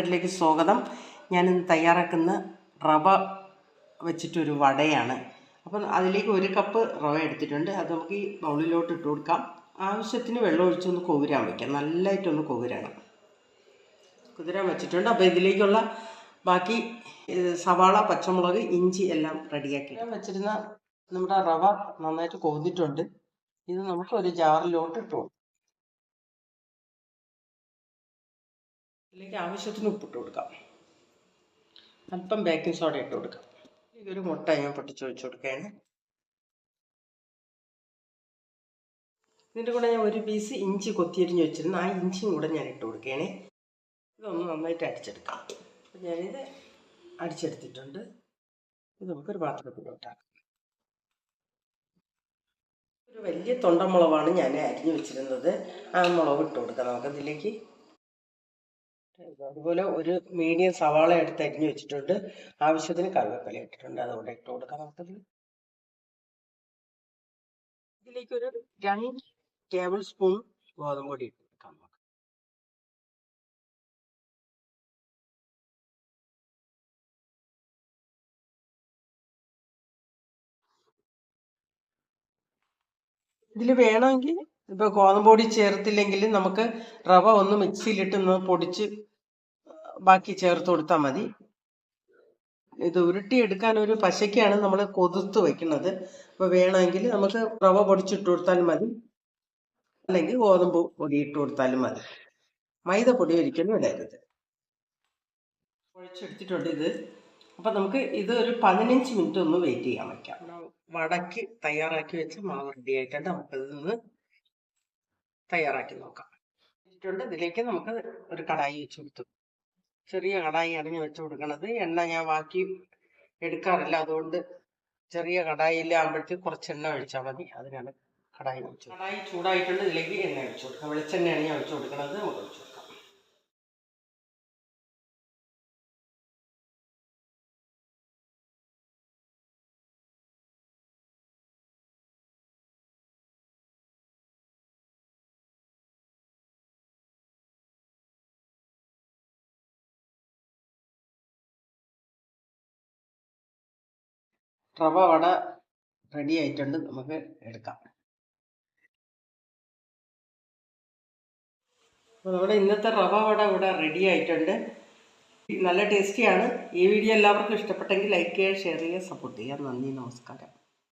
ിലേക്ക് സ്വാഗതം. ഞാനിന്ന് തയ്യാറാക്കുന്ന റവ വെച്ചിട്ടൊരു വടയാണ്. അപ്പം അതിലേക്ക് 1 കപ്പ് റവ എടുത്തിട്ടുണ്ട്. അത് നമുക്ക് ഈ ബൗളിലോട്ട് ഇട്ട് കൊടുക്കാം. ആവശ്യത്തിന് വെള്ളം ഒഴിച്ചൊന്ന് കുതിരാൻ വയ്ക്കാം. നല്ലതായിട്ടൊന്ന് കുതിരണം. കുതിരാൻ വെച്ചിട്ടുണ്ട്. അപ്പോൾ ഇതിലേക്കുള്ള ബാക്കി സവാള, പച്ചമുളക്, ഇഞ്ചി എല്ലാം റെഡിയാക്കി വെച്ചിരുന്ന നമ്മുടെ റവ നന്നായിട്ട് കുതിർന്നിട്ടുണ്ട്. ഇത് നമുക്ക് ഒരു ജാറിലോട്ട് ഇട്ട് കൊടുക്കാം. ഇതിലേക്ക് ആവശ്യത്തിന് ഉപ്പിട്ട് കൊടുക്കാം. അല്പം ബേക്കിംഗ് സോഡ ഇട്ട് കൊടുക്കാം. ഒരു മുട്ട ഞാൻ പൊട്ടിച്ചൊഴിച്ച് കൊടുക്കുകയാണ്. ഇതിൻ്റെ കൂടെ ഞാൻ 1 പീസ് ഇഞ്ചി കൊത്തിയരിഞ്ഞ് വെച്ചിരുന്നു. ആ ഇഞ്ചിയും കൂടെ ഞാൻ ഇട്ട് കൊടുക്കുകയാണ്. ഇതൊന്ന് നന്നായിട്ട് അടിച്ചെടുക്കാം. അപ്പം ഞാനിത് അടിച്ചെടുത്തിട്ടുണ്ട്. ഇത് നമുക്കൊരു പാത്രത്തിലോട്ടാക്കാം. ഒരു വലിയ തൊണ്ടമുളകാണ് ഞാൻ അരിഞ്ഞ് വെച്ചിരുന്നത്. ആ മുളക് ഇട്ട് കൊടുക്കാം നമുക്കതിലേക്ക്. അതുപോലെ ഒരു മീഡിയം സവാള എടുത്ത് അരിഞ്ഞ് വെച്ചിട്ടുണ്ട്. ആവശ്യത്തിന് കറിവേപ്പില ഇട്ടിട്ടുണ്ട്. അതുകൊണ്ട് ഇട്ട് കൊടുക്കാം നമുക്കത്. ഇതിലേക്ക് ഒരു 2 ടേബിൾ സ്പൂൺ ഗോതമ്പ് പൊടി ഇട്ട് കൊടുക്കാം നമുക്ക്. ഇതിൽ വേണമെങ്കിൽ ഇപ്പോൾ ഗോതമ്പ് പൊടി ചേർത്തില്ലെങ്കിൽ നമുക്ക് റവ ഒന്ന് മിക്സിയിലിട്ടൊന്ന് പൊടിച്ച് ബാക്കി ചേർത്ത് കൊടുത്താൽ മതി. ഇത് ഉരുട്ടിയെടുക്കാൻ ഒരു പശയ്ക്കാണ് നമ്മൾ കൊതുത്ത് വയ്ക്കുന്നത്. അപ്പോൾ വേണമെങ്കിൽ നമുക്ക് റവ പൊടിച്ചിട്ട് കൊടുത്താലും മതി, അല്ലെങ്കിൽ ഗോതമ്പ് പൊടി ഇട്ട് കൊടുത്താലും മതി. മൈദ പൊടി ഒരിക്കലും ഇടരുത്. കുഴച്ചെടുത്തിട്ടുണ്ട് ഇത്. അപ്പം നമുക്ക് ഇത് ഒരു 15 മിനിറ്റ് ഒന്ന് വെയിറ്റ് ചെയ്യാൻ വയ്ക്കാം. വടക്ക് തയ്യാറാക്കി വെച്ച് മാവ് റെഡി ആയിട്ടുണ്ട്. നമുക്കതൊന്ന് തയ്യാറാക്കി നോക്കാം. ഇതിലേക്ക് നമുക്ക് ഒരു കടായി വെച്ച് കൊടുത്തു. ചെറിയ കടായിയാണ് ഞാൻ വെച്ച് കൊടുക്കണത്. എണ്ണ ഞാൻ ബാക്കി എടുക്കാറില്ല. അതുകൊണ്ട് ചെറിയ കടായിലാകുമ്പോഴത്തേക്ക് കുറച്ച് എണ്ണ ഒഴിച്ചാൽ മതി. അതിനാണ് കടായി വെച്ചത്. കടായി ചൂടായിട്ടുണ്ട്. ഇതിലേക്ക് എണ്ണ ഒഴിച്ചു കൊടുക്കാം. വെളിച്ചെണ്ണയാണ് ഞാൻ ഒഴിച്ചു കൊടുക്കുന്നത്. നമുക്ക് ഒഴിച്ചു കൊടുക്കാം. റവ വട റെഡി ആയിട്ടുണ്ട്. നമുക്ക് എടുക്കാം. അപ്പോൾ നമ്മുടെ ഇന്നത്തെ റവ വട ഇവിടെ റെഡി ആയിട്ടുണ്ട്. നല്ല ടേസ്റ്റിയാണ്. ഈ വീഡിയോ എല്ലാവർക്കും ഇഷ്ടപ്പെട്ടെങ്കിൽ ലൈക്ക് ചെയ്യുക, ഷെയർ ചെയ്യുക, സപ്പോർട്ട് ചെയ്യുക. നന്ദി, നമസ്കാരം.